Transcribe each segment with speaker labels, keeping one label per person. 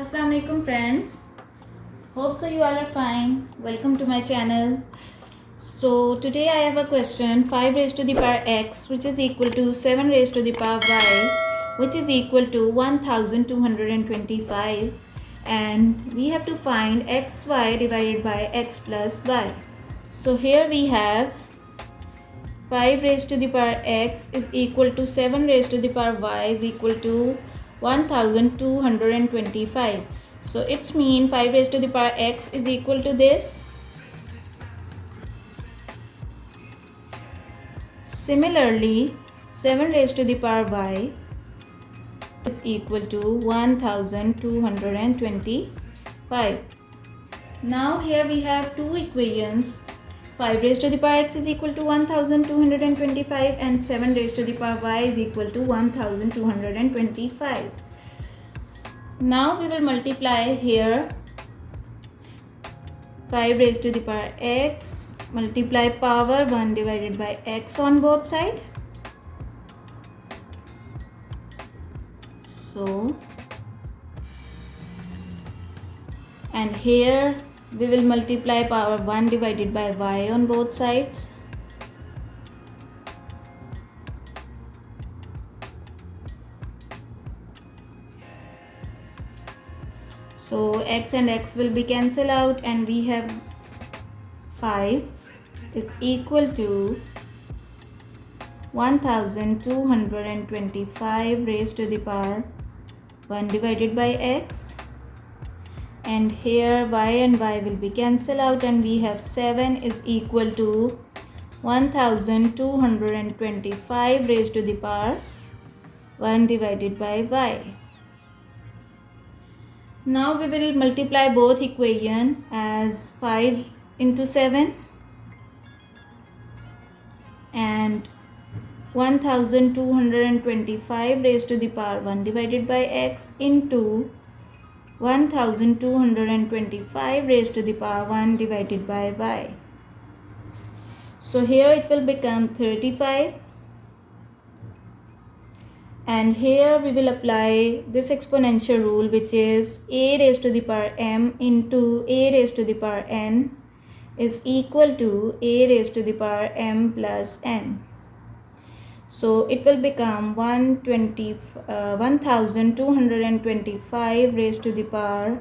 Speaker 1: Assalamu alaikum friends. Hope so you all are fine. Welcome to my channel. So today I have a question 5 raised to the power x which is equal to 7 raised to the power y which is equal to 1225 and we have to find xy divided by x plus y. So here we have 5 raised to the power x is equal to 7 raised to the power y is equal to 1225. So it's mean 5 raised to the power x is equal to this. Similarly, 7 raised to the power y is equal to 1225. Now here we have two equations. 5 raised to the power x is equal to 1225 and 7 raised to the power y is equal to 1225. Now we will multiply here 5 raised to the power x, multiply power 1 divided by x on both sides. So, and here we will multiply power 1 divided by y on both sides. So x and x will be cancelled out and we have 5 is equal to 1225 raised to the power 1 divided by x, and here y and y will be cancelled out and we have 7 is equal to 1225 raised to the power 1 divided by y. Now we will multiply both equation as 5 into 7 and 1225 raised to the power 1 divided by x into 1225 raised to the power 1 divided by y. So here it will become 35. And here we will apply this exponential rule, which is a raised to the power m into a raised to the power n is equal to a raised to the power m plus n. So it will become 1225 raised to the power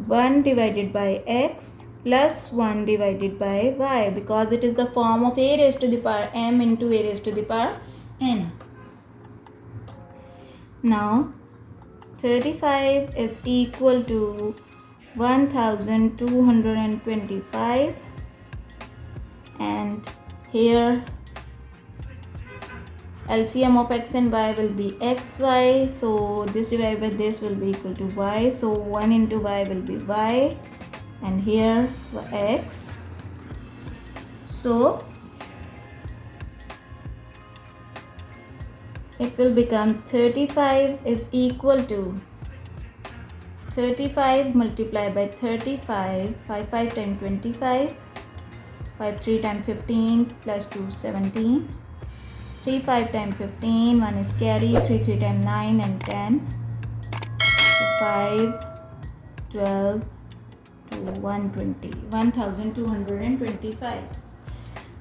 Speaker 1: 1 divided by x plus 1 divided by y, because it is the form of a raised to the power m into a raised to the power n. Now 35 is equal to 1225 and here LCM of x and y will be xy, so this divided by this will be equal to y, so 1 into y will be y and here x. So it will become 35 is equal to 35 multiplied by 35, 5 5 times 25, 5 3 times 15 plus 2 17, 3 5 times 15, 1 is carry, 3 3 times 9 and 10, so 5 12 to 120, 1225.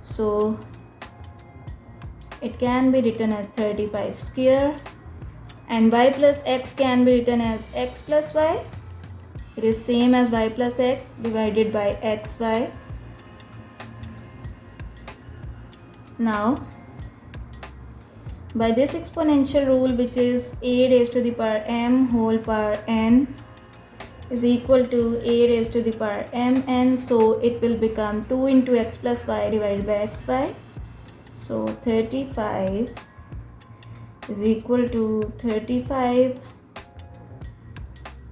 Speaker 1: So it can be written as 35 square and y plus x can be written as x plus y. It is same as y plus x divided by xy. Now by this exponential rule, which is a raised to the power m whole power n is equal to a raised to the power mn, so it will become 2 into x plus y divided by xy. So 35 is equal to 35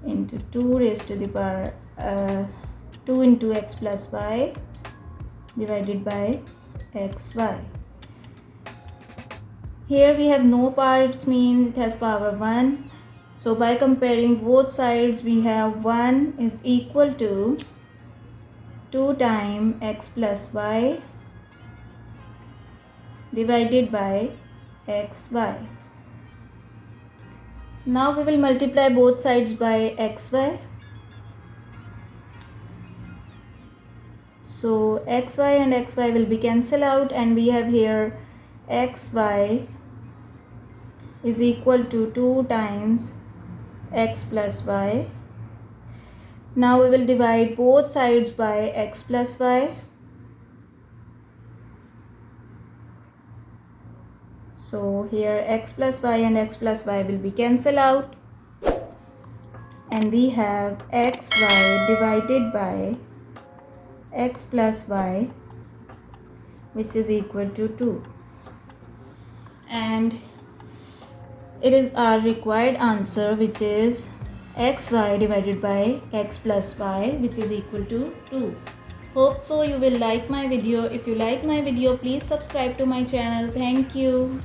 Speaker 1: into 2 raised to the power 2 into x plus y divided by xy. Here we have no power, it means it has power 1. So by comparing both sides, we have 1 is equal to 2 times x plus y divided by xy. Now we will multiply both sides by xy. So xy and xy will be cancelled out, and we have here xy is equal to 2 times x plus y. Now we will divide both sides by x plus y. So here x plus y and x plus y will be cancelled out, and we have xy divided by x plus y, which is equal to 2. And it is our required answer, which is xy divided by x plus y, which is equal to 2. Hope so you will like my video. If you like my video, please subscribe to my channel. Thank you.